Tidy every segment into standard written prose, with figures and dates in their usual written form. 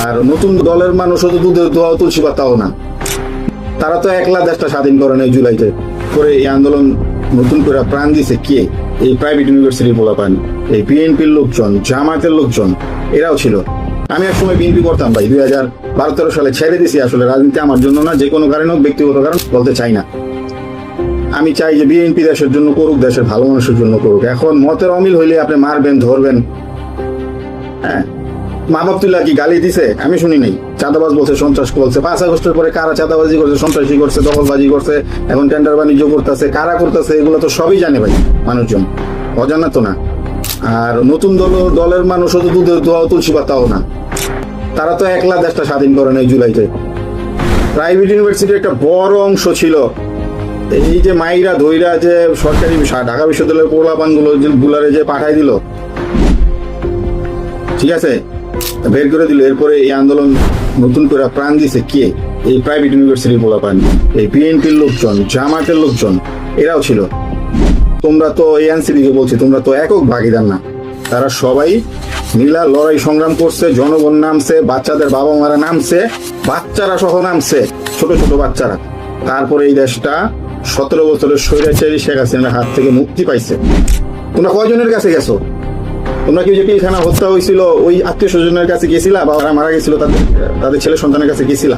আর নতুন দলের মানুষও তো দুধের দোয়া তুলসী পাতাও না। তারা তো একলা দেশটা স্বাধীন করে নাই জুলাইতে করে এই আন্দোলন নতুন করে প্রাণ দিছে কে? এই প্রাইভেট ইউনিভার্সিটির পোলাপান, এই বিএনপির লোকজন, জামাতের লোকজন, এরাও ছিল। আমি এক সময় বিএনপি করতাম ভাই, 2012-13 সালে ছেড়ে দিছি। আসলে রাজনীতি আমার জন্য না, যে কোনো কারণে হোক, ব্যক্তিগত কারণ বলতে চাই না। আমি চাই যে বিএনপি দেশের জন্য করুক, দেশের ভালো মানুষের জন্য করুক। এখন মতের অমিল হইলে আপনি মারবেন, ধরবেন। হ্যাঁ, মা বাপ তুল্লা কি গালি দিছে? আমি শুনি নাই। চাঁদাবাজ বলছে, সন্ত্রাস বলছে। 5 আগস্টের পরে কারা চাঁদাবাজি করছে, সন্ত্রাসী করছে, দখলবাজি করছে, এখন টেন্ডার বাণিজ্য করতেছে, কারা করতেছে, এগুলো তো সবই জানে ভাই মানুষজন, অজানা তো না। আর নতুন দলের মানুষও তো দুধের দোয়া তুলসী পাতাও না। তারা তো একলা দেশটা স্বাধীন করে নাই জুলাইতে। প্রাইভেট ইউনিভার্সিটির একটা বড় অংশ ছিল এই যে মাইরা ধইরা যে সরকারি ঢাকা বিশ্ববিদ্যালয়ের পোলাপানগুলো গুলারে যে পাঠাই দিল, ঠিক আছে, বের করে দিল। এরপরে এই আন্দোলন নতুন করে প্রাণ দিছে কে? এই প্রাইভেট ইউনিভার্সিটির পোলাপান, এই বিএনপির লোকজন, জামাতের লোকজন, এরাও ছিল। তোমরা তো এই এনসিপিকে বলছি, তোমরা তো একক ভাগিদার না। তারা সবাই মিলা লড়াই সংগ্রাম করছে, জনগণ নামছে, বাচ্চাদের বাবা মারা নামছে, বাচ্চারা সহ নামছে, ছোট ছোট বাচ্চারা। তারপরে এই দেশটা 17 বছরের স্বৈরাচারী শেখ হাসিনার হাত থেকে মুক্তি পাইছে। তোমরা কয়জনের কাছে গেছো? তোমরা কি যে পিলখানা হত্যা হয়েছিল ওই আত্মীয় স্বজনের কাছে গেছিলা, বা ওরা মারা গেছিল তাদের ছেলে সন্তানের কাছে গেছিলা?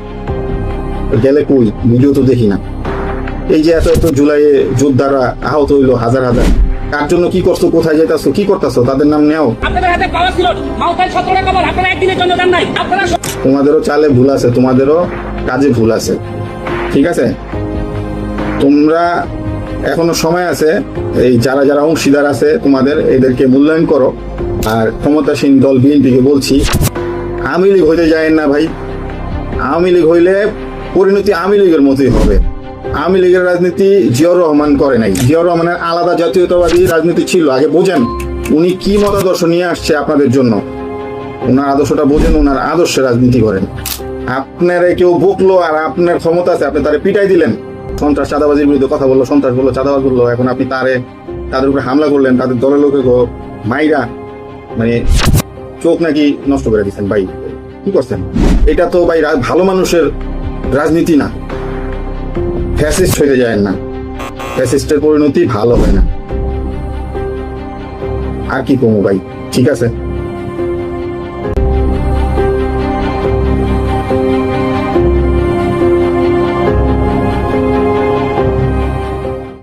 গেলে কই? ভিডিও তো দেখি না। এই যে এত জুলাইয়ে যোদ্ধারা আহত হইলো হাজার হাজার, কার জন্য কি করছো, কোথায় যাইতাছো, কি করতেছো, তাদের নাম নেও। তোমাদেরও চালে ভুল আছে, তোমাদেরও কাজে ভুল আছে, ঠিক আছে? তোমরা এখনো সময় আছে, এই যারা যারা অংশীদার আছে তোমাদের, এদেরকে মূল্যায়ন করো। আর ক্ষমতাসীন দল বিএনপিকে বলছি, আওয়ামী লীগ হইতে যায় না ভাই। আওয়ামী লীগ হইলে পরিণতি আওয়ামী লীগের মতোই হবে। আওয়ামী লীগের রাজনীতি জিয়াউর রহমান করে নাই। জিয়াউর রহমানের আলাদা জাতীয়তাবাদী রাজনীতি ছিল। আগে বোঝেন উনি কি মতাদর্শ নিয়ে আসছে আপনাদের জন্য, ওনার আদর্শটা বোঝেন, ওনার আদর্শে রাজনীতি করেন। আপনারা কেউ বকলো আর আপনার ক্ষমতা আছে, আপনি তারে পিটাই দিলেন, সন্ত্রাস চাঁদাবাজির বিরুদ্ধে কথা বললো, সন্ত্রাস বললো, চাঁদাবাজ বললো, এখন আপনি তাদের উপরে হামলা করলেন, তাদের দলের লোকে মাইরা মানে চোখ নাকি নষ্ট করে দিচ্ছেন। ভাই কি করছেন? এটা তো ভাই ভালো মানুষের রাজনীতি না। ফ্যাসিস্ট হইতে যায় না, ফ্যাসিস্টের পরিণতি ভালো হয় না। আর কি কমু ভাই, ঠিক আছে?